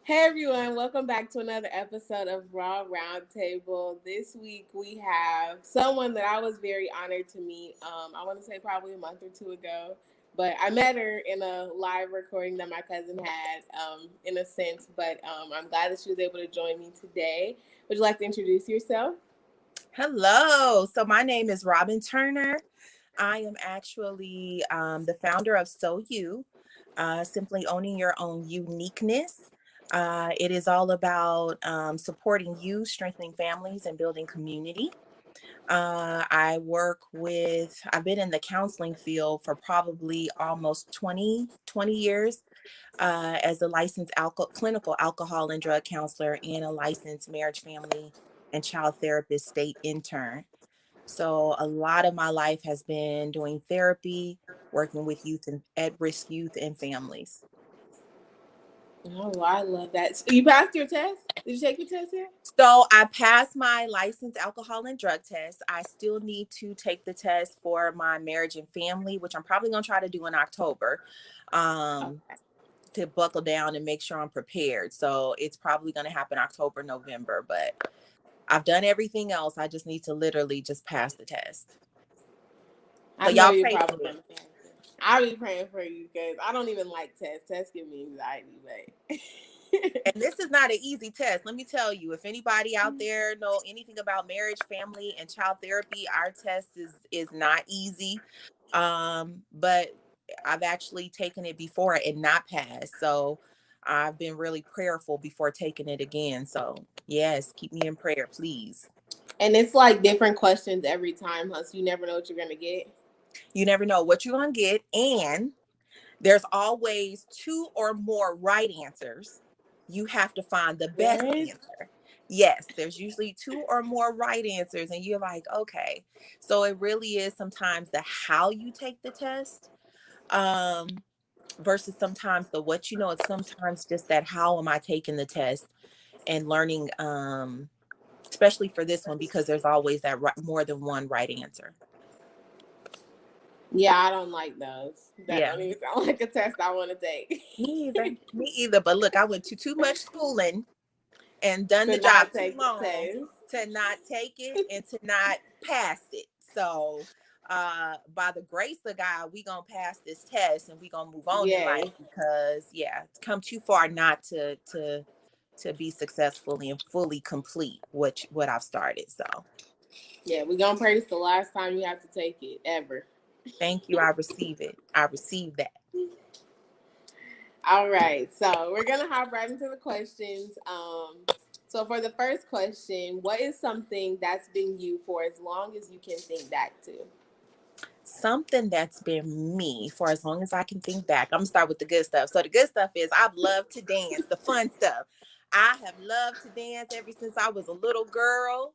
Hey everyone, welcome back to another episode of Raw Roundtable. This week we have someone that I was very honored to meet. I want to say probably a month or two ago, but I met her in a live recording that my cousin had, in a sense. But I'm glad that she was able to join me today. Would you like to introduce yourself? Hello. So my name is Robin Turner. I am actually the founder of So You, simply owning your own uniqueness. It is all about supporting you, strengthening families, and building community. I've been in the counseling field for probably almost 20 years as a licensed clinical alcohol and drug counselor and a licensed marriage, family, and child therapist state intern. So a lot of my life has been doing therapy, working with youth and at-risk youth and families. Oh, I love that. So you passed your test? Did you take your test yet? So I passed my licensed alcohol and drug test. I still need to take the test for my marriage and family, which I'm probably going to try to do in October, um, Okay. to buckle down and make sure I'm prepared. So it's probably going to happen October, November, but I've done everything else. I just need to literally just pass the test. So I know y'all you're pray for probably me. gonna pass it. I'll be praying for you because I don't even like tests. Tests give me anxiety, but And this is not an easy test. Let me tell you, if anybody out there know anything about marriage, family, and child therapy, our test is not easy. But I've actually taken it before and not passed. So I've been really prayerful before taking it again. So yes, keep me in prayer, please. and it's like different questions every time, huh? So you never know what you're gonna get. You never know what you're gonna get, and there's always two or more right answers. You have to find the best What? answer. Yes, there's usually two or more right answers, and you're like, okay. So it really is sometimes the how you take the test, um, versus sometimes the what you know. It's sometimes just that how am I taking the test and learning, especially for this one, because there's always that more than one right answer. Yeah, I don't like those. That Yeah, don't even sound like a test I want to take. me either. Me either. But look, I went to too much schooling and done To the job not too take the long test. to not take it and to not pass it. So by the grace of God, we gonna pass this test and we gonna move on in life Yay. because it's come too far not to be successfully and fully complete what I've started. So Yeah, we're gonna pray it's the last time you have to take it ever. thank you. I receive it. I receive that. All right, so we're gonna hop right into the questions. So for the first question, what is something that's been you for as long as you can think back to? Something that's been me for as long as I can think back. I'm gonna start with the good stuff. So the good stuff is I've loved to dance, the fun stuff. I have loved to dance ever since I was a little girl.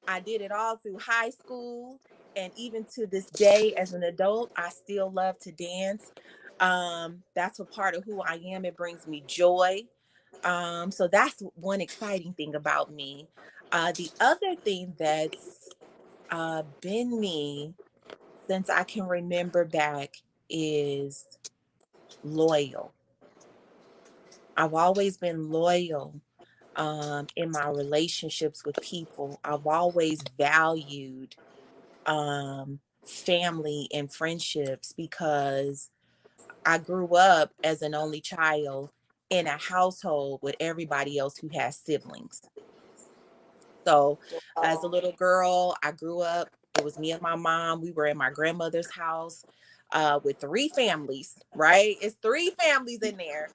I did it all through high school. And even to this day, as an adult, I still love to dance. That's a part of who I am. It brings me joy. So that's one exciting thing about me. The other thing that's been me since I can remember back is loyal. I've always been loyal in my relationships with people. I've always valued family and friendships because I grew up as an only child in a household with everybody else who has siblings. So as a little girl, I grew up, it was me and my mom. We were in my grandmother's house with three families, right? It's three families in there.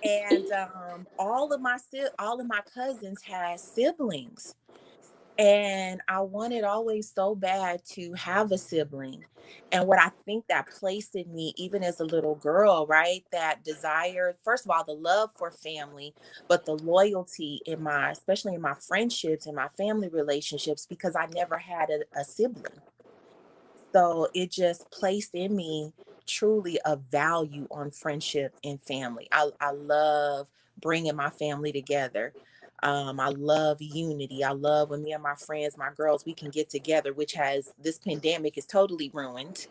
And all of my cousins had siblings. And I wanted always so bad to have a sibling. And what I think that placed in me, even as a little girl, right? That desire, first of all, the love for family, but the loyalty in especially in my friendships and my family relationships, because I never had a sibling. So it just placed in me truly a value on friendship and family. I love bringing my family together. I love unity. I love when me and my friends, my girls, we can get together, which has this pandemic is totally ruined.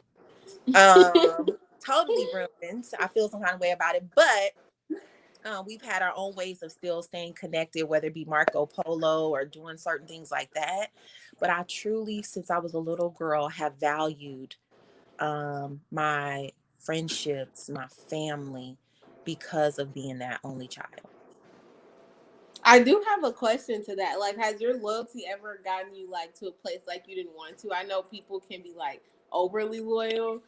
Totally ruined. I feel some kind of way about it, but We've had our own ways of still staying connected, whether it be Marco Polo or doing certain things like that. But I truly, since I was a little girl, have valued my friendships, my family, because of being that only child. I do have a question to that. Like, has your loyalty ever gotten you like to a place like you didn't want to? I know people can be like overly loyal,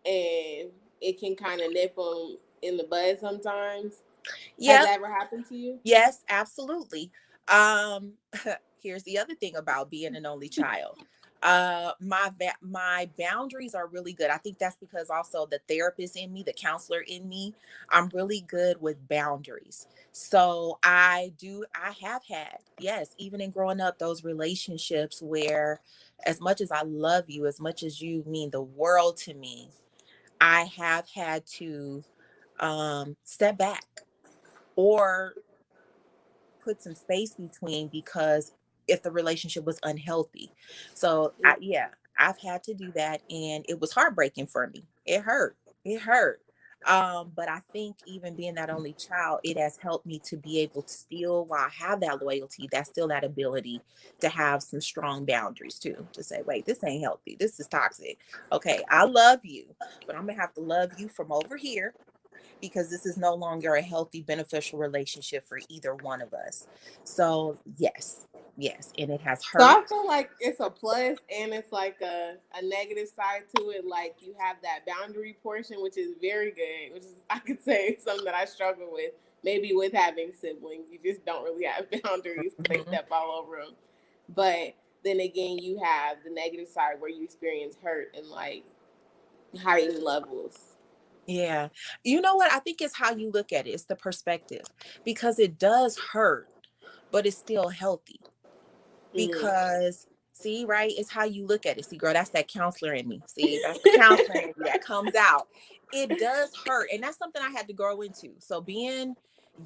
and it can kind of nip them in the bud sometimes. Has Yeah. that ever happened to you? Yes, absolutely. Um, Here's the other thing about being an only child. My boundaries are really good. I think that's because also the therapist in me, the counselor in me, I'm really good with boundaries. So I have had, yes, even in growing up, those relationships where as much as I love you, as much as you mean the world to me, I have had to step back or put some space between because if the relationship was unhealthy. So yeah, I've had to do that and it was heartbreaking for me. It hurt. It hurt. But I think even being that only child, it has helped me to be able to still, while I have that loyalty, that's still that ability to have some strong boundaries too. To say, wait, this ain't healthy. This is toxic. Okay, I love you, but I'm gonna have to love you from over here because this is no longer a healthy, beneficial relationship for either one of us. So, yes, yes. And it has So I hurt. feel like it's a plus and it's like a negative side to it. Like you have that boundary portion, which is very good, which is I could say something that I struggle with. Maybe with having siblings, you just don't really have boundaries because they Mhm. step all over them. But then again, you have the negative side where you experience hurt and like heightened levels. Yeah. You know what? I think it's how you look at it, it's the perspective because it does hurt, but it's still healthy. Mm-hmm. Because see, right, it's how you look at it. See, girl, that's that counselor in me. See, that's the counselor in me that comes out. It does hurt, and that's something I had to grow into. So being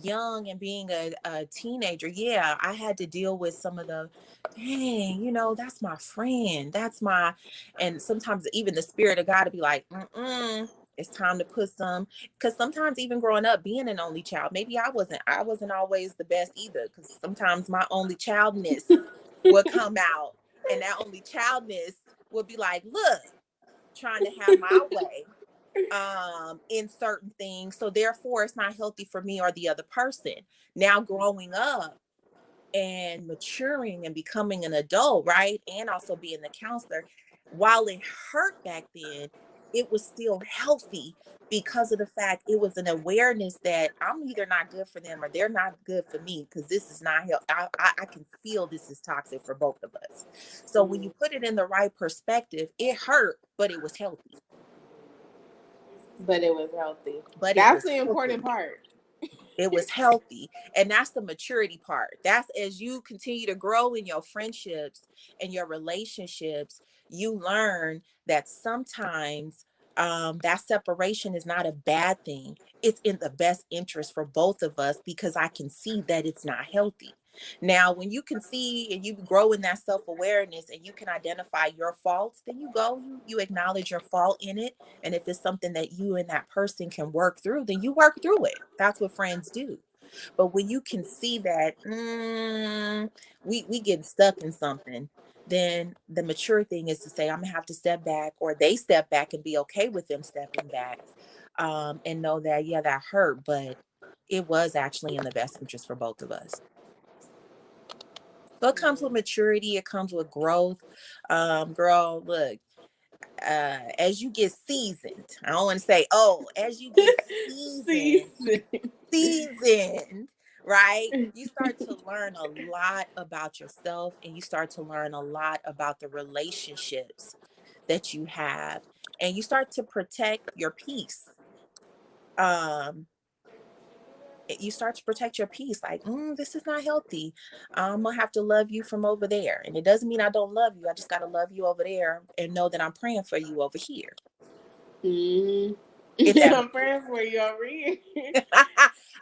young and being a teenager, yeah, I had to deal with some of the, dang, that's my friend, that's my, and sometimes even the spirit of God to be like, it's time to put some, because sometimes even growing up being an only child, maybe I wasn't always the best either, because sometimes my only childness would come out and that only childness would be like, look, trying to have my way in certain things, so therefore it's not healthy for me or the other person. Now growing up and maturing and becoming an adult, right, and also being the counselor, while it hurt back then, it was still healthy because of the fact it was an awareness that I'm either not good for them or they're not good for me, because this is not healthy. I can feel this is toxic for both of us. So when you put it in the right perspective, it hurt, but it was healthy. But it was healthy. But it That's was the healthy. important part. It was healthy. And that's the maturity part. That's as you continue to grow in your friendships and your relationships, you learn that sometimes that separation is not a bad thing. It's in the best interest for both of us because I can see that it's not healthy. Now, when you can see and you grow in that self-awareness and you can identify your faults, then you acknowledge your fault in it. And if it's something that you and that person can work through, then you work through it. That's what friends do. But when you can see that we getting stuck in something, then the mature thing is to say, I'm gonna have to step back, or they step back and be okay with them stepping back, and know that yeah, that hurt, but it was actually in the best interest for both of us. So it comes with maturity, it comes with growth. Girl, look, as you get seasoned, I don't want to say oh, as you get seasoned, Season. seasoned, right? You start to learn a lot about yourself and you start to learn a lot about the relationships that you have, and you start to protect your peace. Um, you start to protect your peace, like, this is not healthy. I'm gonna have to love you from over there. And it doesn't mean I don't love you. I just gotta love you over there and know that I'm praying for you over here. Mm. If that I'm makes praying for you over here. sense.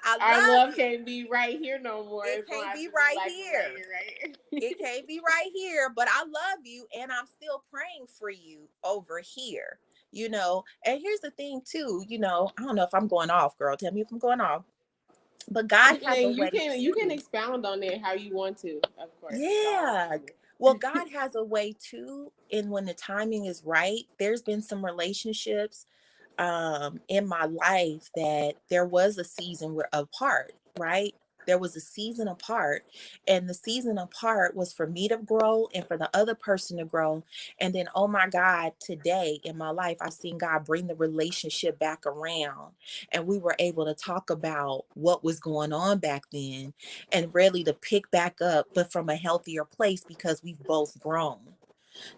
I Our love love you. can't be right here no more. It It's gonna can't have be to be right like right here. here, right? It can't be right here, but I love you and I'm still praying for you over here. And here's the thing too, I don't know if I'm going off, girl. Tell me if I'm going off. But God has a And way you can too. expound on it how you want to, of course. It's all Yeah. on Well, God has a way too. And when the timing is right, there's been some relationships in my life that there was a season where apart, right? There was a season apart, and the season apart was for me to grow and for the other person to grow. And then, oh my God, today in my life, I've seen God bring the relationship back around, and we were able to talk about what was going on back then and really to pick back up, but from a healthier place because we've both grown.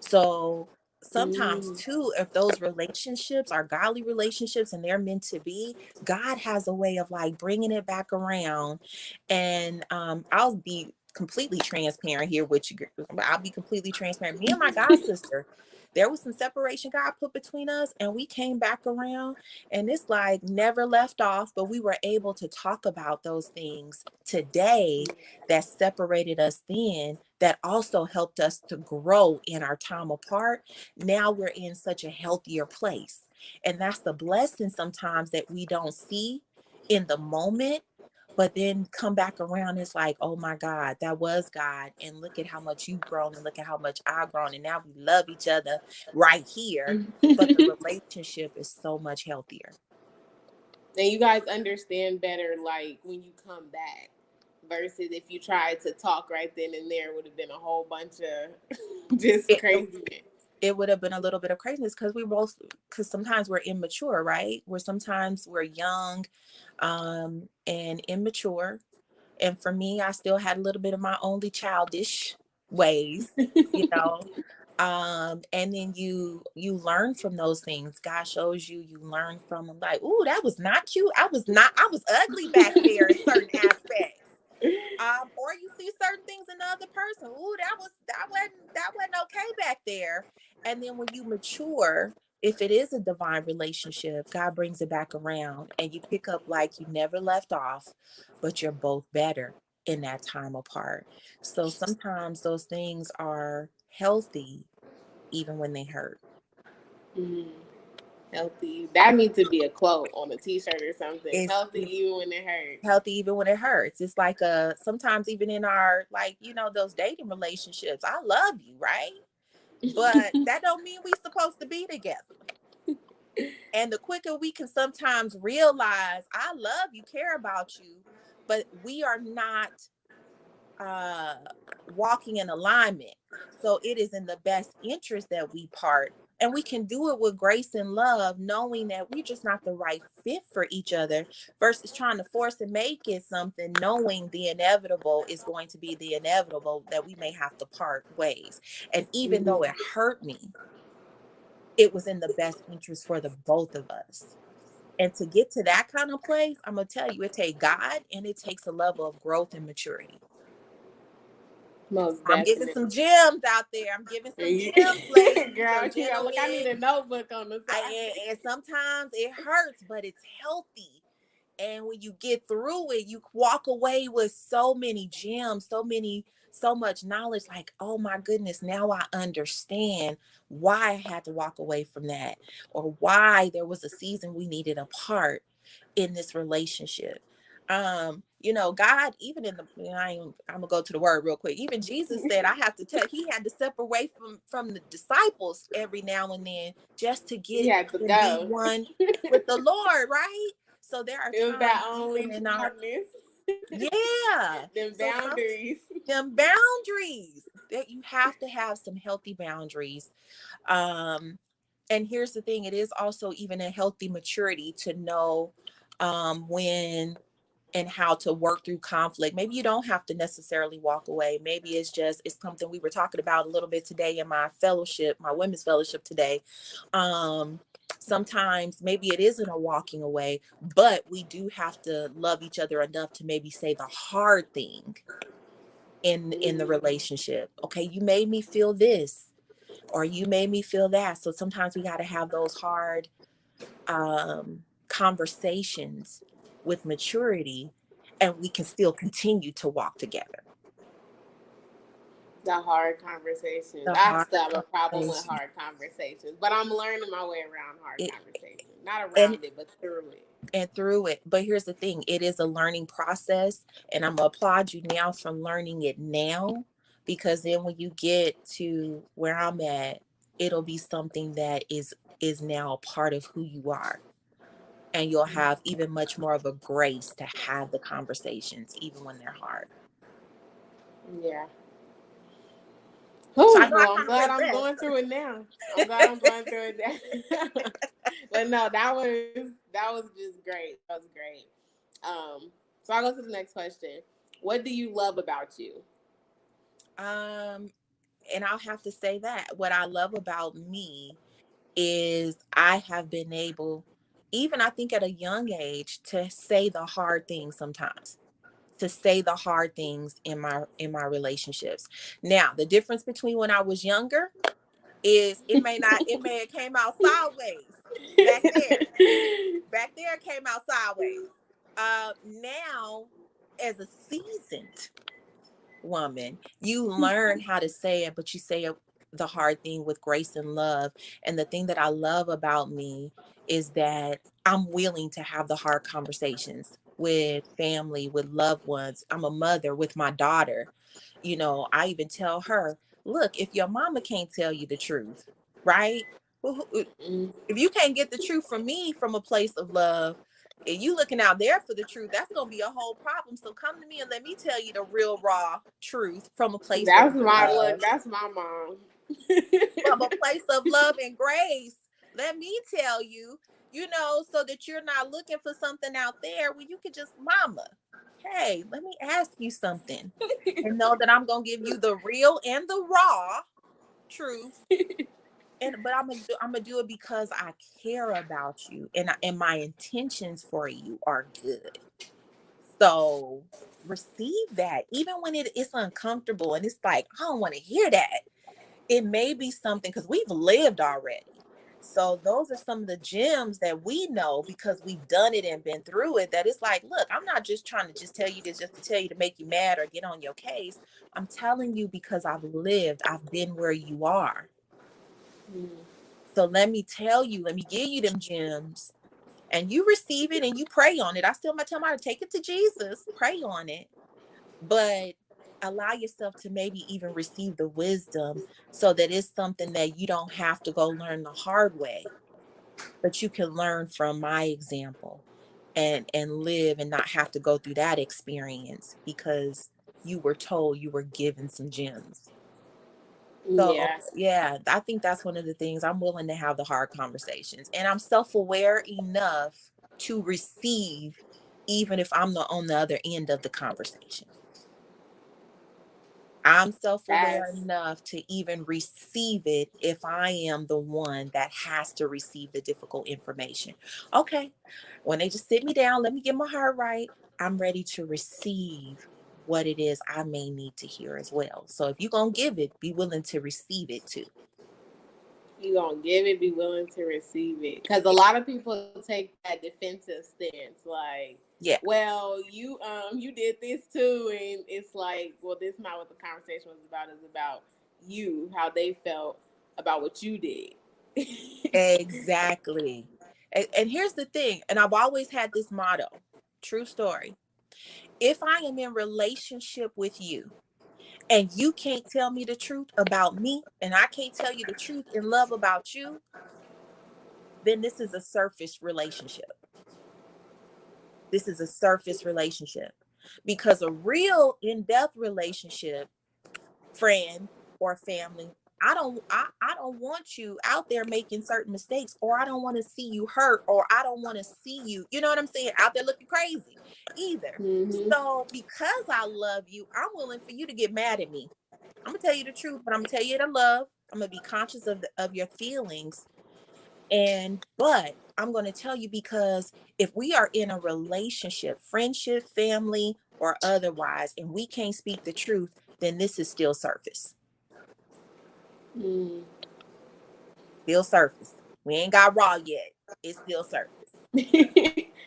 So sometimes it. too, if those relationships are godly relationships and they're meant to be, God has a way of like bringing it back around. And I'll be completely transparent here with you. I'll be completely transparent. Me and my god sister, there was some separation God put between us, and we came back around, and it's like never left off. But we were able to talk about those things today that separated us then, that also helped us to grow in our time apart. Now we're in such a healthier place. And that's the blessing sometimes that we don't see in the moment, but then come back around. It's like, oh my God, that was God. And look at how much you've grown and look at how much I've grown. And now we love each other right here. But the relationship is so much healthier. And you guys understand better, like when you come back, versus if you tried to talk right then and there, would have been a whole bunch of just It, craziness. it would have been a little bit of craziness because sometimes we're immature, right? Sometimes we're young and immature. And for me, I still had a little bit of my only childish ways, you know. And then you learn from those things. God shows you, you learn from them. Like, ooh, that was not cute. I was ugly back there in certain aspects. Or you see certain things in the other person. Ooh, that wasn't okay back there. And then when you mature, if it is a divine relationship, God brings it back around and you pick up like you never left off, but you're both better in that time apart. So sometimes those things are healthy even when they hurt. Mm, healthy. That needs to be a quote on a t-shirt or something. Healthy It's even when it hurts. healthy even when it hurts. It's like sometimes even in our, like, those dating relationships, I love you, right? But that don't mean we supposed to be together. And the quicker we can sometimes realize, I love you, care about you, but we are not walking in alignment. So it is in the best interest that we part. And we can do it with grace and love, knowing that we're just not the right fit for each other, versus trying to force and make it something, knowing the inevitable is going to be the inevitable, that we may have to part ways. And even though it hurt me, it was in the best interest for the both of us. And to get to that kind of place, I'm going to tell you, it takes God and it takes a level of growth and maturity. Most I'm giving definitely. some gems out there. I'm giving some gems, ladies Girl, and yeah, look, I need a gentlemen. notebook on the side. And sometimes it hurts, but it's healthy. And when you get through it, you walk away with so many gems, so much knowledge. Like, oh my goodness, now I understand why I had to walk away from that, or why there was a season we needed apart in this relationship. God, even in I'm gonna go to the word real quick. Even Jesus said, I have to tell, he had to separate from the disciples every now and then just to You get had to and be go. one with the Lord, right? So there are It was times that even only in our, promise. yeah. Them So boundaries. them boundaries, that you have to have some healthy boundaries. And here's the thing, it is also even a healthy maturity to know when and how to work through conflict. Maybe you don't have to necessarily walk away. Maybe it's something we were talking about a little bit today in my fellowship, my women's fellowship today. Sometimes maybe it isn't a walking away, but we do have to love each other enough to maybe say the hard thing in the relationship. Okay, you made me feel this, or you made me feel that. So sometimes we got to have those hard conversations with maturity, and we can still continue to walk together. The hard conversations. The I hard still have a problem with conversation. hard conversations, but I'm learning my way around hard It, conversations. Not and around it, but through it. and through it. But here's the thing, it is a learning process, and I'm gonna applaud you now for learning it now, because then when you get to where I'm at, it'll be something that is now a part of who you are. And you'll have even much more of a grace to have the conversations, even when they're hard. Yeah. So I Oh, know I well, I'm kind of glad went I'm going through it now. I'm glad I'm going through it now. But no, that was just great. That was great. So I'll go to the next question. What do you love about you? um, and I'll have to say that what I love about me is I have been able, even I think at a young age, to say the hard things sometimes. To say the hard things in my relationships. Now, the difference between when I was younger is it may have came out sideways back there. Back there it came out sideways. Now, as a seasoned woman, you learn how to say it, but you say it, the hard thing, with grace and love. And the thing that I love about me is that I'm willing to have the hard conversations with family, with loved ones. I'm a mother with my daughter. You know, I even tell her, look, if your mama can't tell you the truth, right? Mm, If you can't get the truth from me from a place of love, and you looking out there for the truth, that's gonna be a whole problem. So come to me and let me tell you the real raw truth from a place of that's my look. love, That's my mom. from a place of love and grace. Let me tell you, so that you're not looking for something out there where you could just, mama, hey, let me ask you something. And know that I'm gonna give you the real and the raw truth. But I'm gonna do it because I care about you, and my intentions for you are good. So receive that, even when it's uncomfortable and it's like, I don't want to hear that. It may be something, because we've lived already. So those are some of the gems that we know because we've done it and been through it. That it's like, look, I'm not just trying to just tell you this just to tell you to make you mad or get on your case. I'm telling you because I've lived, I've been where you are. Mm. So let me tell you, let me give you them gems, and you receive it and you pray on it. I still might tell my, take it to Jesus, pray on it, but allow yourself to maybe even receive the wisdom, so that it's something that you don't have to go learn the hard way, but you can learn from my example and live and not have to go through that experience because you were told, you were given some gems. So, Yeah. yeah, I think that's one of the things. I'm willing to have the hard conversations, and I'm self-aware enough to receive, even if I'm on the other end of the conversation. I'm self-aware That's enough to even receive it if I am the one that has to receive the difficult information. Okay, when they just sit me down, let me get my heart right, I'm ready to receive what it is I may need to hear as well. So if you're going to give it, be willing to receive it too. you gonna give it, be willing to receive it. Because a lot of people take that defensive stance, like, Yeah, well, you did this too, and it's like, well, this is not what the conversation was about. It's about you, how they felt about what you did. exactly. And here's the thing, and I've always had this motto, true story. If I am in relationship with you and you can't tell me the truth about me, and I can't tell you the truth in love about you, then this is a surface relationship. This is a surface relationship. Because a real in-depth relationship, friend or family, I don't want you out there making certain mistakes, or I don't want to see you hurt, or I don't want to see you, you know what I'm saying, out there looking crazy either. Hmm. So because I love you, I'm willing for you to get mad at me. I'm gonna tell you the truth, but I'm gonna tell you it in love. I'm gonna be conscious of your feelings, but I'm gonna tell you, because if we are in a relationship, friendship, family, or otherwise, and we can't speak the truth, then this is still surface. Mm. Still surface. We ain't got raw yet. It's still surface.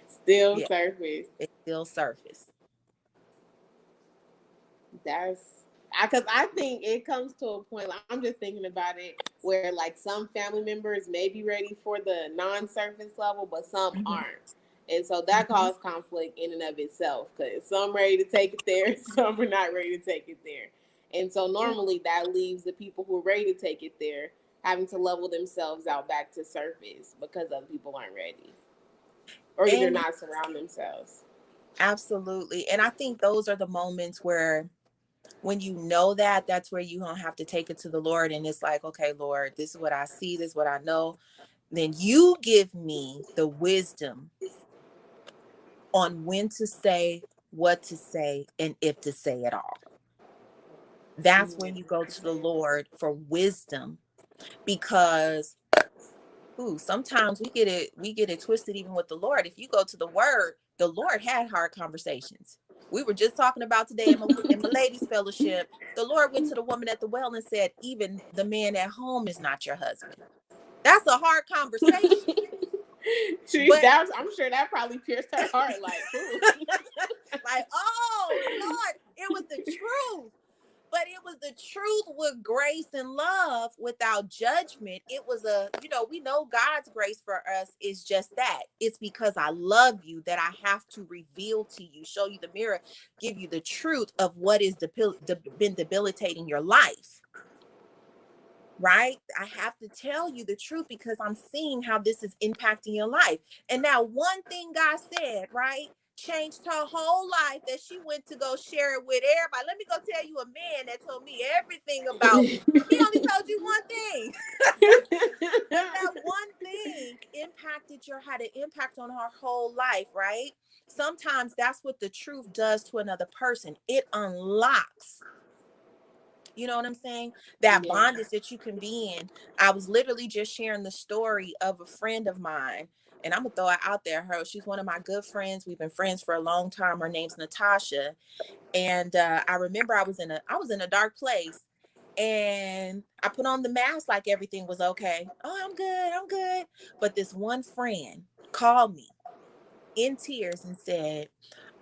Still Yeah, surface. it's still surface. That's because I think it comes to a point. Like, I'm just thinking about it, where like some family members may be ready for the non-surface level, but some Mhm. aren't. And so that Mhm. caused conflict in and of itself, because some ready to take it there, some are not ready to take it there. And so normally that leaves the people who are ready to take it there having to level themselves out back to surface because other people aren't ready or either And not surround themselves. absolutely. And I think those are the moments where when you know that, that's where you don't have to take it to the Lord. And it's like, okay, Lord, this is what I see, this is what I know. Then you give me the wisdom on when to say, what to say, and if to say it all. That's Yeah. when you go to the Lord for wisdom, because sometimes we get it twisted even with the Lord. If you go to the word, the Lord had hard conversations. We were just talking about today in my ladies fellowship, the Lord went to the woman at the well and said, even the man at home is not your husband. That's a hard conversation. But I'm sure that probably pierced her heart. Like, ooh. like, oh Lord, it was the truth. But it was the truth with grace and love without judgment. It was we know God's grace for us is just that. It's because I love you that I have to reveal to you, show you the mirror, give you the truth of what is been debilitating your life. Right? I have to tell you the truth because I'm seeing how this is impacting your life. And now one thing God said, right, changed her whole life, that she went to go share it with everybody. Let me go tell you a man that told me everything about me. He only told you one thing. But that one thing had an impact on her whole life, right? Sometimes that's what the truth does to another person. It unlocks, you know what I'm saying? That Yeah. bondage that you can be in. I was literally just sharing the story of a friend of mine, and I'm gonna throw it out there. She's one of my good friends. We've been friends for a long time. Her name's Natasha, and I remember I was in a dark place, and I put on the mask like everything was okay. Oh, I'm good. But this one friend called me in tears and said,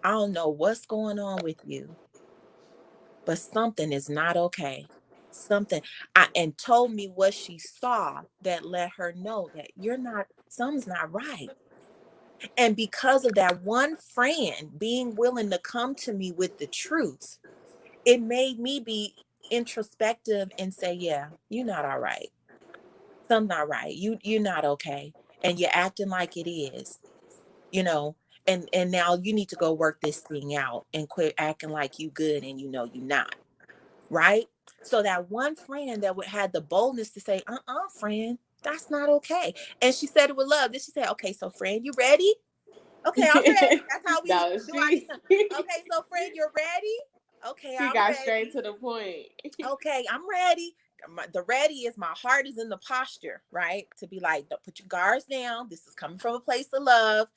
"I don't know what's going on with you, but something is not okay." Something, and told me what she saw that let her know that something's not right. And because of that one friend being willing to come to me with the truth, it made me be introspective and say, yeah, you're not all right. Something's not right. You're not okay. And you're acting like it is, you know, and now you need to go work this thing out and quit acting like you good and you're not. Right? So that one friend that had the boldness to say, friend, that's not okay. And she said it with love. Then she said, okay, so friend, you ready? Okay, I'm ready. That's how we No, do our thing. Okay, so friend, you're ready? Okay, she I'm got straight ready. to the point. Okay, I'm ready. The ready is my heart is in the posture, right? To be like, don't put your guards down. This is coming from a place of love,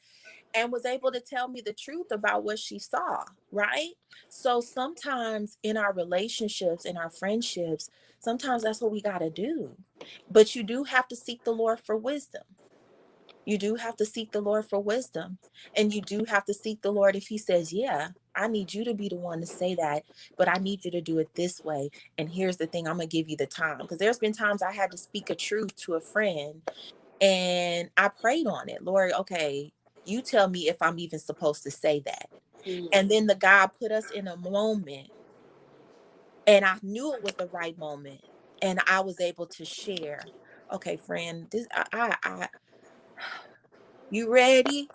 and was able to tell me the truth about what she saw, right? So sometimes in our relationships, in our friendships, sometimes that's what we got to do. But you do have to seek the Lord for wisdom. You do have to seek the Lord for wisdom. And you do have to seek the Lord if he says, yeah, I need you to be the one to say that, but I need you to do it this way. And here's the thing, I'm going to give you the time. Because there's been times I had to speak a truth to a friend and I prayed on it. Lord, okay, you tell me if I'm even supposed to say that. And then the God put us in a moment, and I knew it was the right moment. And I was able to share. Okay, friend, you ready?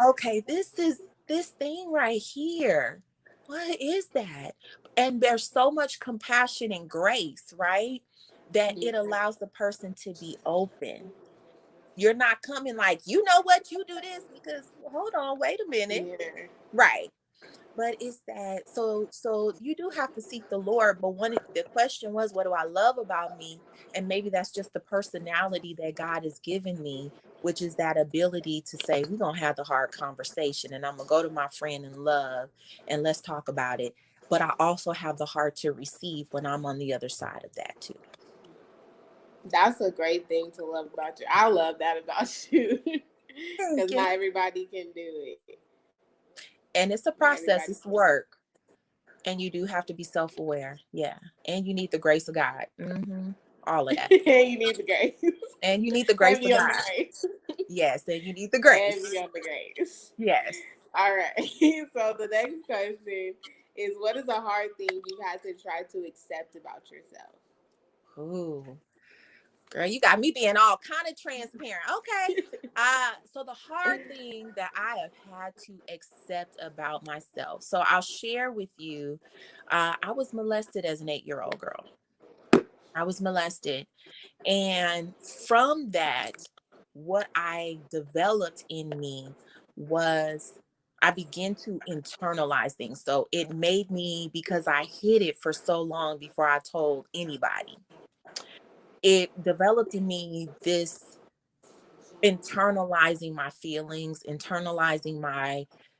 Okay, this is this thing right here. What is that? And there's so much compassion and grace, right? That it allows the person to be open. You're not coming like, you know what, you do this, because hold on, wait a minute. Yeah. Right. But it's that, so you do have to seek the Lord. But the question was, what do I love about me? And maybe that's just the personality that God has given me, which is that ability to say, we're gonna have the hard conversation and I'm gonna go to my friend in love and let's talk about it. But I also have the heart to receive when I'm on the other side of that too. That's a great thing to love about you. I love that about you. Thank Because you. not everybody can do it. And it's a Not process, everybody it's can. work. And you do have to be self-aware. Yeah. And you need the grace of God. all of that. And you need the grace. And you need the grace of Heavy on God. the grace. Yes, and you need the grace. Heavy on the grace. Yes. All right. So the next question is, what is a hard thing you've had to try to accept about yourself? Ooh. Girl, you got me being all kind of transparent. Okay. So the hard thing that I have had to accept about myself. So I'll share with you. I was molested as an 8-year-old girl. I was molested. And from that, what I developed in me was I began to internalize things. So it made me, because I hid it for so long before I told anybody, it developed in me this internalizing my feelings, internalizing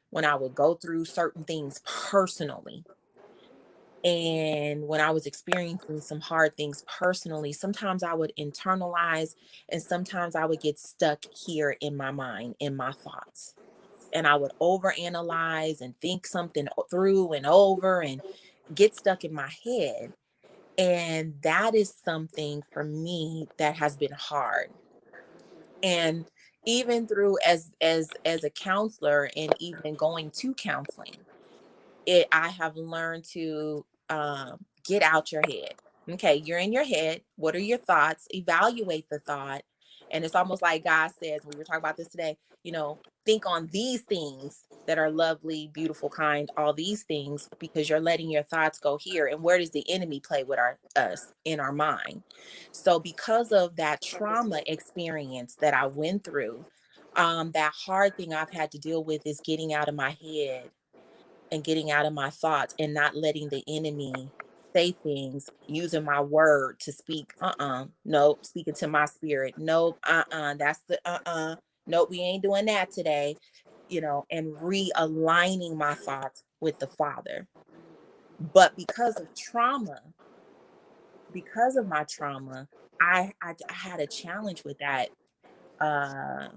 when I would go through certain things personally. And when I was experiencing some hard things personally, sometimes I would internalize and sometimes I would get stuck here in my mind, in my thoughts. And I would overanalyze and think something through and over and get stuck in my head. And that is something for me that has been hard. And even through as a counselor and even going to counseling, I have learned to get out your head. Okay, you're in your head. What are your thoughts? Evaluate the thought. And it's almost like God says, we were talking about this today, think on these things that are lovely, beautiful, kind, all these things, because you're letting your thoughts go here. And where does the enemy play with us in our mind? So because of that trauma experience that I went through, that hard thing I've had to deal with is getting out of my head and getting out of my thoughts and not letting the enemy say things, using my word to speak. Nope, speaking to my spirit. Nope, that's the nope, we ain't doing that today, and realigning my thoughts with the Father. But because of my trauma, I had a challenge with that uh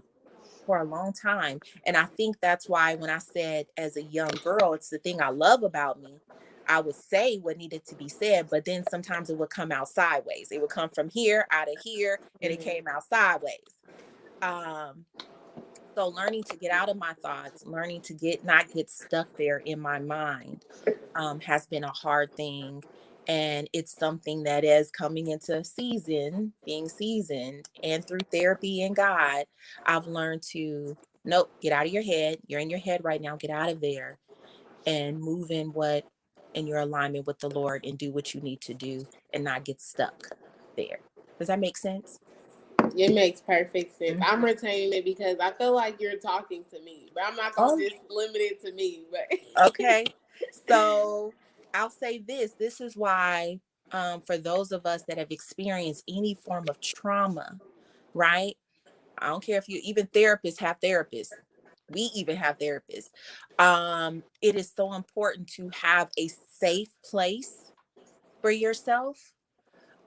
for a long time. And I think that's why when I said as a young girl, it's the thing I love about me. I would say what needed to be said, but then sometimes it would come out sideways. It would come from here, out of here, and it came out sideways. Um, so learning to get out of my thoughts, learning to not get stuck there in my mind, has been a hard thing. And it's something that is coming into being seasoned, and through therapy and God, I've learned to, nope, get out of your head. You're in your head right now. Get out of there and move in your alignment with the Lord and do what you need to do and not get stuck there. Does that make sense? It makes perfect sense. Mhm. I'm retaining it because I feel like you're talking to me, but I'm not Oh, gonna just limit it to me. But okay. So I'll say this. This is why, for those of us that have experienced any form of trauma, right? I don't care if even therapists have therapists. We even have therapists. It is so important to have a safe place for yourself,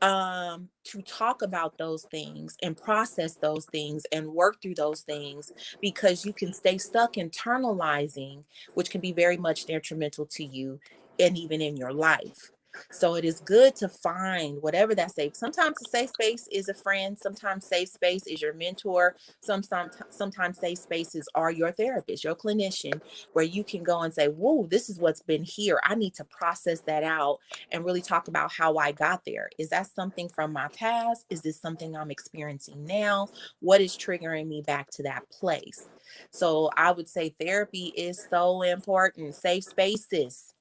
to talk about those things and process those things and work through those things, because you can stay stuck internalizing, which can be very much detrimental to you and even in your life. So it is good to find whatever that safe. Sometimes a safe space is a friend. Sometimes safe space is your mentor. Sometimes safe spaces are your therapist, your clinician, where you can go and say, "Whoa, this is what's been here. I need to process that out and really talk about how I got there. Is that something from my past? Is this something I'm experiencing now? What is triggering me back to that place?" So I would say therapy is so important. Safe spaces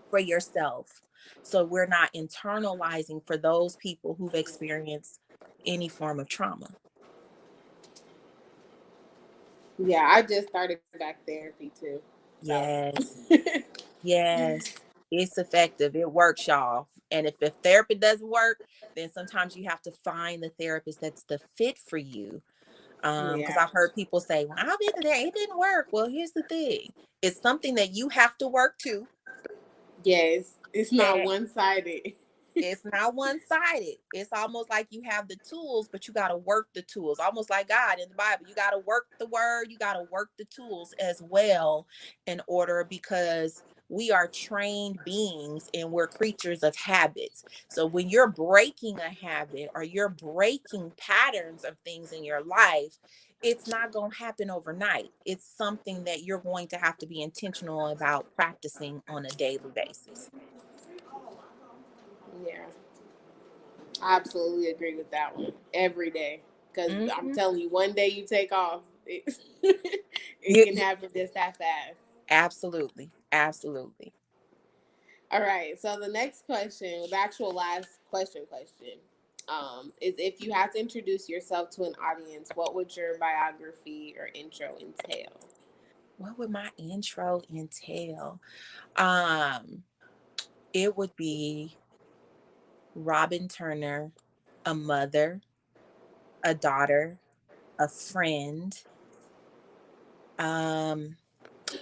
for yourself. So we're not internalizing for those people who've experienced any form of trauma. yeah, I just started back therapy too. So Yes. Yes, it's effective. It works, y'all. And if therapy doesn't work, then sometimes you have to find the therapist that's the fit for you. Because yeah, I've heard people say, "Well, I've been there, it didn't work." Well, here's the thing: it's something that you have to work to, yes, it's not and one sided. it's not one-sided. It's almost like you have the tools, but you got to work the tools. Almost like God in the Bible, you got to work the word, you got to work the tools as well in order, because we are trained beings and we're creatures of habits. So when you're breaking a habit or you're breaking patterns of things in your life, it's not going to happen overnight. It's something that you're going to have to be intentional about practicing on a daily basis. Yeah, I absolutely agree with that one. Every day, because I'm Mhm. telling you, one day you take off, it You, can happen just that fast. absolutely. Absolutely. All right. So the next question, the actual last question, is if you had to introduce yourself to an audience, what would your biography or intro entail? What would my intro entail? Um, it would be Robin Turner, a mother, a daughter, a friend, um,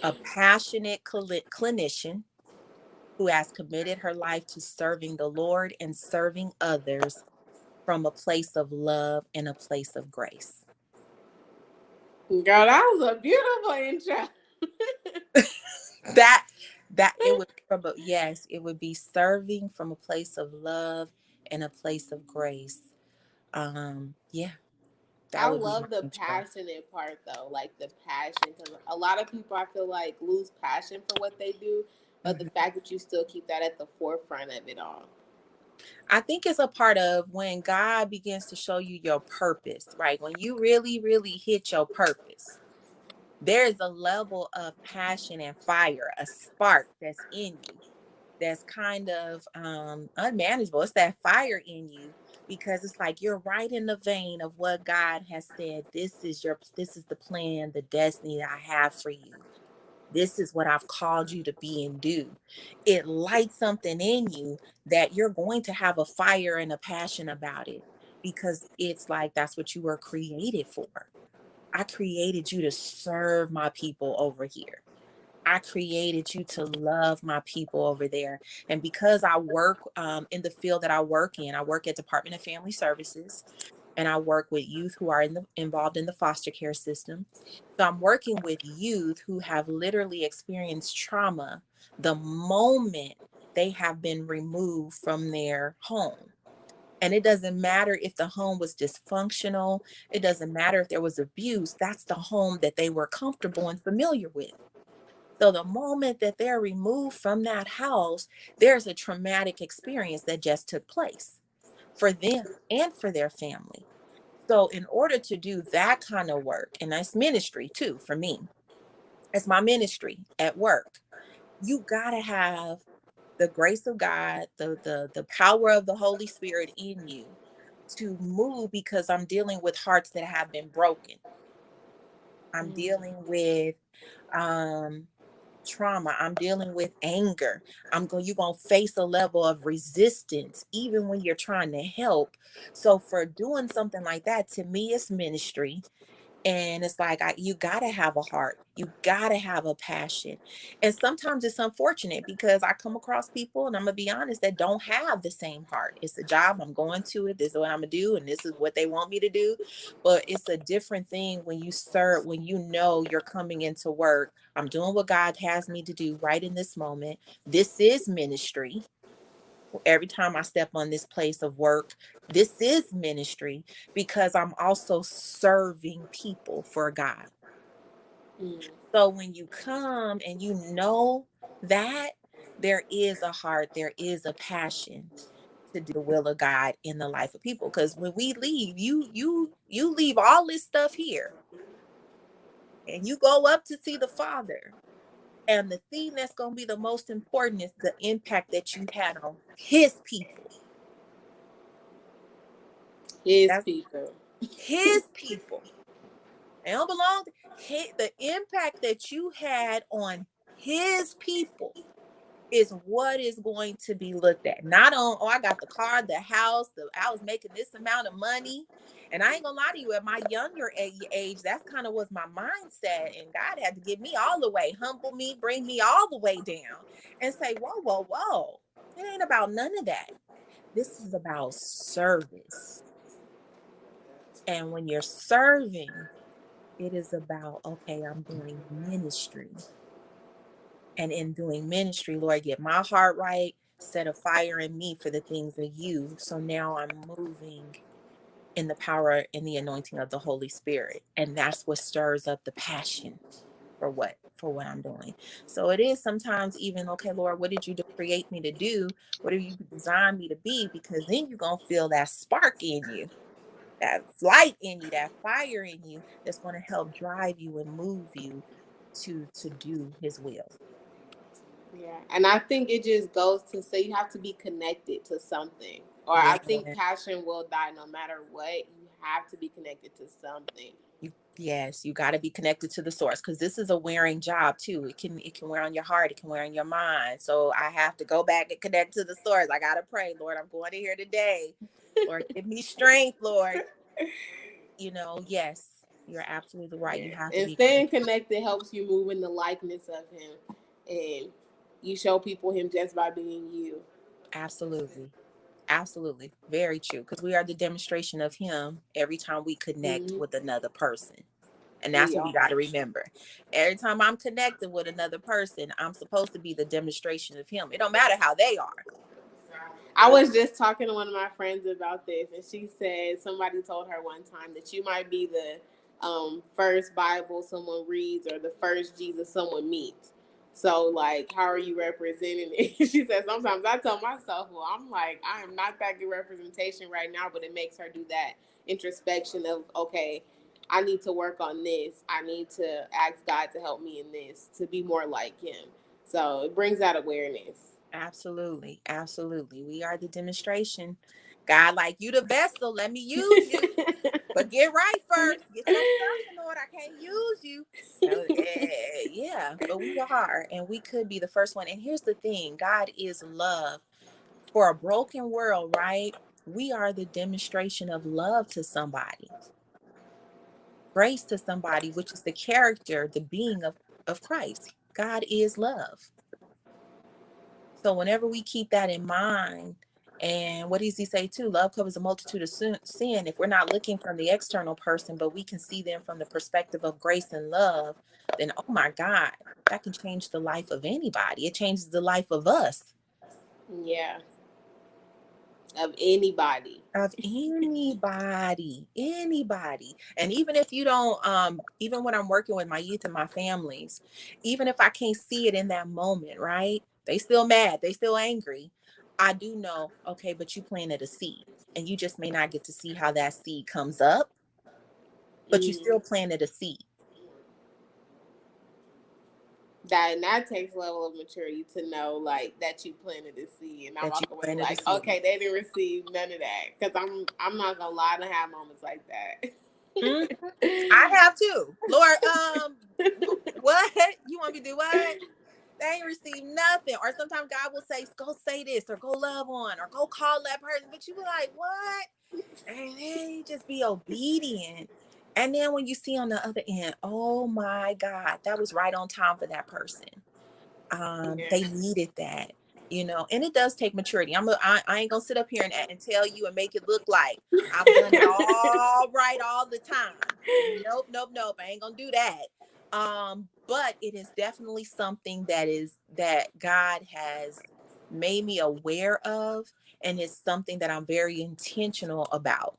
a passionate clinician who has committed her life to serving the Lord and serving others from a place of love and a place of grace. Girl, that was a beautiful intro. that that it would from a, yes, it would be serving from a place of love and a place of grace. Yeah, I that would be my love the intro. passionate part though, like the passion, because a lot of people I feel like lose passion for what they do, but the Mhm. fact that you still keep that at the forefront of it all. I think it's a part of when God begins to show you your purpose, right? When you really, really hit your purpose, there is a level of passion and fire, a spark that's in you that's kind of unmanageable. It's that fire in you because it's like you're right in the vein of what God has said. This is the plan, the destiny that I have for you. This is what I've called you to be and do. It lights something in you that you're going to have a fire and a passion about it because it's like that's what you were created for. I created you to serve my people over here. I created you to love my people over there. And because I work in the field that I work at Department of Family Services, and I work with youth who are involved in the foster care system. So I'm working with youth who have literally experienced trauma the moment they have been removed from their home. And it doesn't matter if the home was dysfunctional, it doesn't matter if there was abuse, that's the home that they were comfortable and familiar with. So the moment that they're removed from that house, there's a traumatic experience that just took place for them and for their family. So in order to do that kind of work, and that's ministry too for me, it's my ministry at work. You gotta have the grace of God, the power of the Holy Spirit in you to move because I'm dealing with hearts that have been broken. I'm Mm. dealing with um trauma. I'm dealing with anger. You're gonna face a level of resistance even when you're trying to help. So for doing something like that, to me, it's ministry. And it's like you gotta have a heart, you gotta have a passion. And sometimes it's unfortunate because I come across people, and I'm gonna be honest, that don't have the same heart. It's a job, I'm going to it, this is what I'm gonna do, and this is what they want me to do. But it's a different thing when you serve, when you know you're coming into work. I'm doing what God has me to do right in this moment. This is ministry. Every time I step on this place of work, this is ministry because I'm also serving people for God. Mm. So when you come and you know that, there is a heart, there is a passion to do the will of God in the life of people. Because when we leave, you leave all this stuff here and you go up to see the Father. And the thing that's going to be the most important is the impact that you had on his people. His That's people. his people. They don't belong to the impact that you had on his people is what is going to be looked at. Not on, oh, I got the car, the house, I was making this amount of money. And I ain't gonna lie to you, at my younger age, that's kind of was my mindset. And God had to get me all the way, humble me, bring me all the way down and say, whoa, whoa, whoa. It ain't about none of that. This is about service. And when you're serving, it is about, okay, I'm doing ministry. And in doing ministry, Lord, get my heart right, set a fire in me for the things of you. So now I'm moving in the power and the anointing of the Holy Spirit. And that's what stirs up the passion for what I'm doing. So it is sometimes even, okay, Lord, what did you create me to do? What have you designed me to be? Because then you're gonna feel that spark in you, that light in you, that fire in you that's gonna help drive you and move you to do his will. Yeah, and I think it just goes to say you have to be connected to something. Or Yeah. I think passion will die no matter what. You have to be connected to something. Yes, you got to be connected to the source, because this is a wearing job too. It can wear on your heart, it can wear on your mind. So I have to go back and connect to the source. I got to pray, Lord, I'm going to here today. Lord, give me strength, Lord. Yes, you're absolutely right. You Yeah. have to And be staying connected. connected helps you move in the likeness of him. And you show people him just by being you. Absolutely. Absolutely. Very true. Because we are the demonstration of him every time we connect Mm-hmm. with another person. And that's We what we are. got to remember. Every time I'm connected with another person, I'm supposed to be the demonstration of him. It don't matter how they are. I was just talking to one of my friends about this, and she said somebody told her one time that you might be the first Bible someone reads or the first Jesus someone meets. So, like, how are you representing it? She said, sometimes I tell myself, well, I'm like, I am not that good representation right now, but it makes her do that introspection of, okay, I need to work on this. I need to ask God to help me in this to be more like him. So, it brings that awareness. Absolutely. Absolutely. We are the demonstration. God, like, you the vessel. Let me use you. But get right first. Get your stuff in order. I can't use you. Yeah, but we are, and we could be the first one. And here's the thing: God is love. For a broken world, right? We are the demonstration of love to somebody, grace to somebody, which is the character, the being of Christ. God is love. So whenever we keep that in mind, and what does he say too? Love covers a multitude of sin. If we're not looking from the external person, but we can see them from the perspective of grace and love, then oh my God, that can change the life of anybody. It changes the life of us. Yeah, of anybody. Of anybody. And even if you don't, even when I'm working with my youth and my families, even if I can't see it in that moment, right? They still mad, they still angry. I do know, okay, but you planted a seed, and you just may not get to see how that seed comes up, but you Mm. still planted a seed. That takes level of maturity to know like that you planted a seed, and I That you walk away planted a like, seed. okay, they didn't receive none of that because I'm not gonna lie, to have moments like that. Mm, I have too. Lord, what? You want me to do what? They ain't received nothing. Or sometimes God will say, go say this, or go love on, or go call that person. But you be like, what? And then you just be obedient. And then when you see on the other end, oh my God, that was right on time for that person. Yeah. They needed that. And it does take maturity. I ain't gonna sit up here and tell you and make it look like I've done it all right all the time. Nope, nope, nope. I ain't gonna do that. But it is definitely something that God has made me aware of, and it's something that I'm very intentional about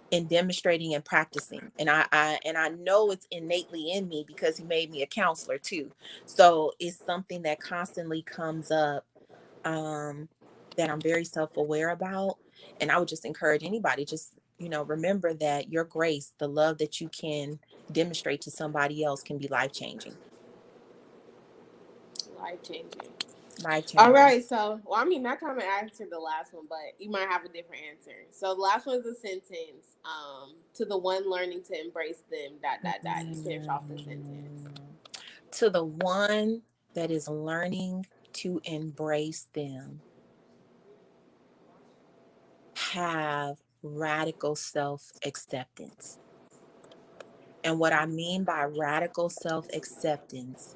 in demonstrating and practicing. And I know it's innately in me because he made me a counselor too. So it's something that constantly comes up, um that I'm very self-aware about. And I would just encourage anybody, just remember that your grace, the love that you can demonstrate to somebody else, can be life changing. Life changing. Life All changing. right, so I mean, I kind of answered the last one, but you might have a different answer. So the last one is a sentence. To the one learning to embrace them. Dot dot dot. You finish off the sentence. To the one that is learning to embrace them, have radical self acceptance. And what I mean by radical self acceptance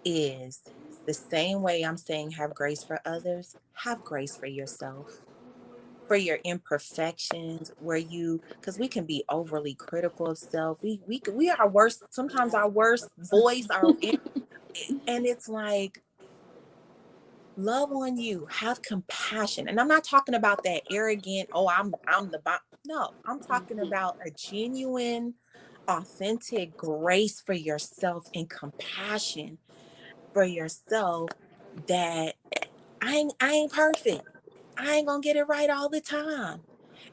is the same way I'm saying have grace for others, have grace for yourself, for your imperfections, because we can be overly critical of self. We are worst, sometimes our worst voice, our And it's like, love on you, have compassion. And I'm not talking about that arrogant, oh, I'm the bomb. No, I'm talking about a genuine, authentic grace for yourself and compassion for yourself, that I ain't perfect. I ain't gonna get it right all the time.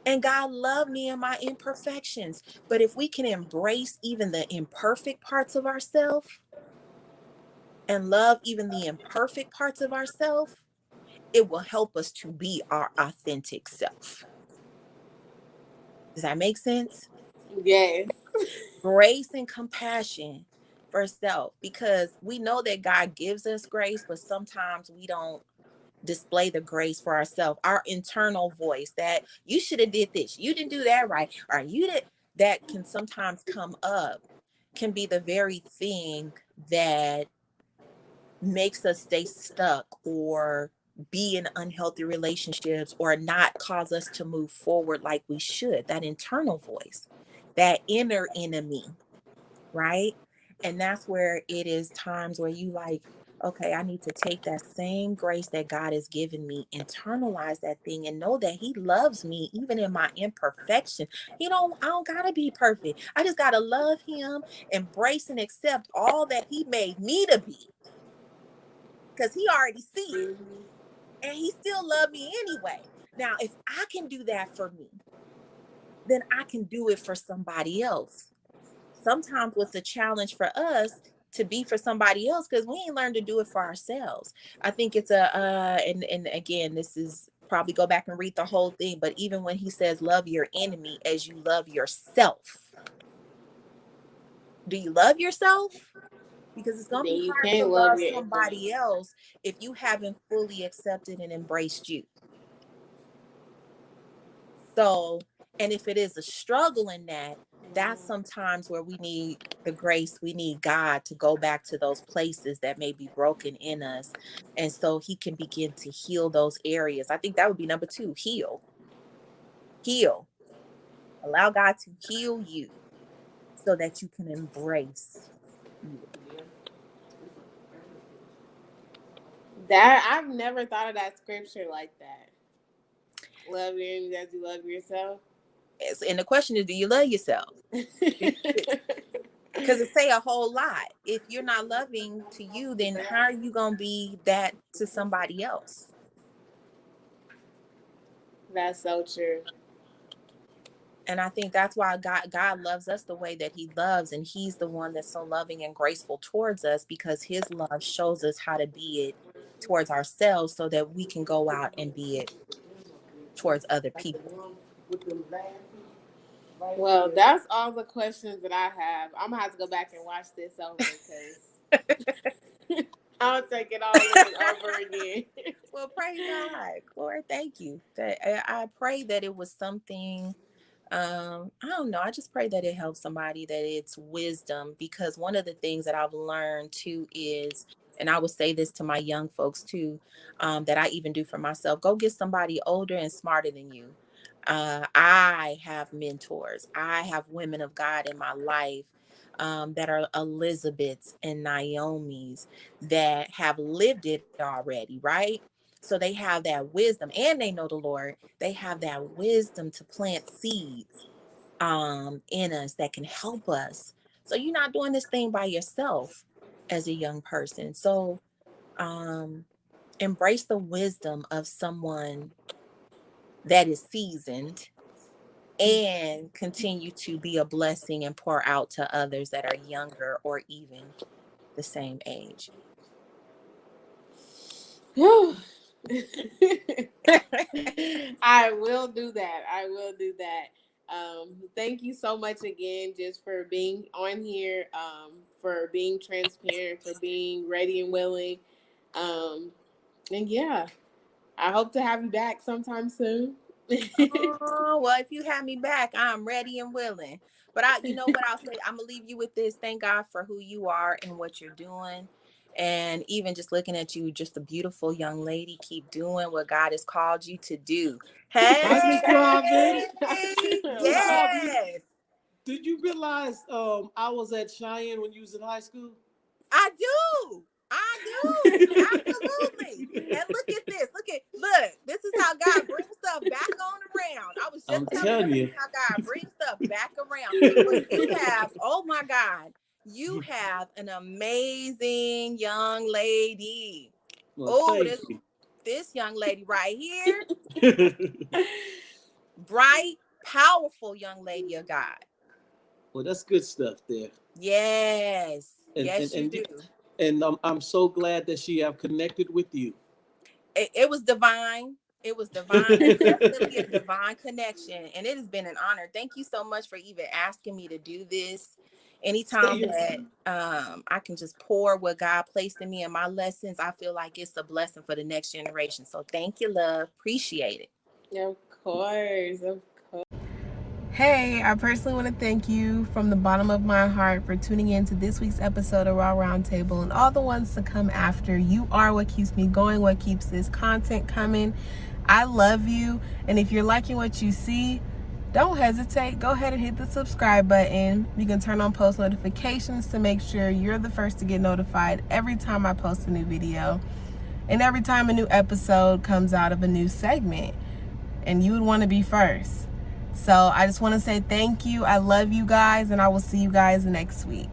And God loved me and my imperfections. But if we can embrace even the imperfect parts of ourselves and love even the imperfect parts of ourselves, it will help us to be our authentic self. Does that make sense? Yes. Grace and compassion for self, because we know that God gives us grace, but sometimes we don't display the grace for ourselves. Our internal voice that you should have did this, you didn't do that right, or you did, that can sometimes come up, can be the very thing that makes us stay stuck or be in unhealthy relationships or not cause us to move forward like we should. That internal voice, that inner enemy, right? And that's where it is times where you like, okay, I need to take that same grace that God has given me, internalize that thing, and know that He loves me even in my imperfection. I don't gotta be perfect. I just gotta love Him, embrace and accept all that He made me to be, because He already see it, and He still love me anyway. Now, if I can do that for me, then I can do it for somebody else. Sometimes what's a challenge for us to be for somebody else, because we ain't learned to do it for ourselves. I think it's and again, this is probably go back and read the whole thing, but even when He says love your enemy as you love yourself, do you love yourself? Because it's going to Then be you hard to can't love love your somebody else if you haven't fully accepted and embraced you. So, and if it is a struggle in that, that's sometimes where we need the grace, we need God to go back to those places that may be broken in us. And so He can begin to heal those areas. I think that would be number 2, heal. Heal. Allow God to heal you so that you can embrace you. That I've never thought of that scripture like that. Love your enemies as you love yourself. And the question is, do you love yourself? Because it say a whole lot. If you're not loving to you, then how are you going to be that to somebody else? That's so true. And I think that's why God loves us the way that He loves, and He's the one that's so loving and graceful towards us, because His love shows us how to be it towards ourselves so that we can go out and be it towards other people. Well, that's all the questions that I have. I'm gonna have to go back and watch this over because I'll take it all in over again. Well, praise God. Lord, thank you. I pray that it was something, I don't know, I just pray that it helps somebody, that it's wisdom, because one of the things that I've learned too is, and I would say this to my young folks too, that I even do for myself: go get somebody older and smarter than you. I have mentors, I have women of God in my life, that are Elizabeths and Naomi's, that have lived it already, right? So they have that wisdom, and they know the Lord. They have that wisdom to plant seeds in us that can help us. So you're not doing this thing by yourself as a young person. So embrace the wisdom of someone that is seasoned, and continue to be a blessing and pour out to others that are younger or even the same age. I will do that. I will do that. Thank you so much again, just for being on here, for being transparent, for being ready and willing. And yeah, I hope to have you back sometime soon. Oh, well, if you have me back, I'm ready and willing. But you know what I'll say? I'm gonna leave you with this. Thank God for who you are and what you're doing. And even just looking at you, just a beautiful young lady. Keep doing what God has called you to do. Hi, Miss Robin. Hey, Miss Robin, yes, did you realize I was at Cheyenne when you was in high school? I do. I do. Absolutely. And look, this is how God brings stuff back on around. I was just I'm telling telling you you. how God brings stuff back around. But you have, oh my God, you have an amazing young lady. Well, thank This young lady right here, you. bright, powerful young lady of God. Well, that's good stuff there. Yes. And Yes, you and do. and I'm so glad that she have connected with you. It was divine. It was divine. Definitely a divine connection. And it has been an honor. Thank you so much for even asking me to do this. Anytime that I can just pour what God placed in me in my lessons, I feel like it's a blessing for the next generation. So thank you, love. Appreciate it. Of course. Hey, I personally want to thank you from the bottom of my heart for tuning in to this week's episode of Raw Roundtable and all the ones to come after. You are what keeps me going, what keeps this content coming. I love you. And if you're liking what you see, don't hesitate. Go ahead and hit the subscribe button. You can turn on post notifications to make sure you're the first to get notified every time I post a new video and every time a new episode comes out of a new segment. And you would want to be first. So I just want to say thank you. I love you guys, and I will see you guys next week.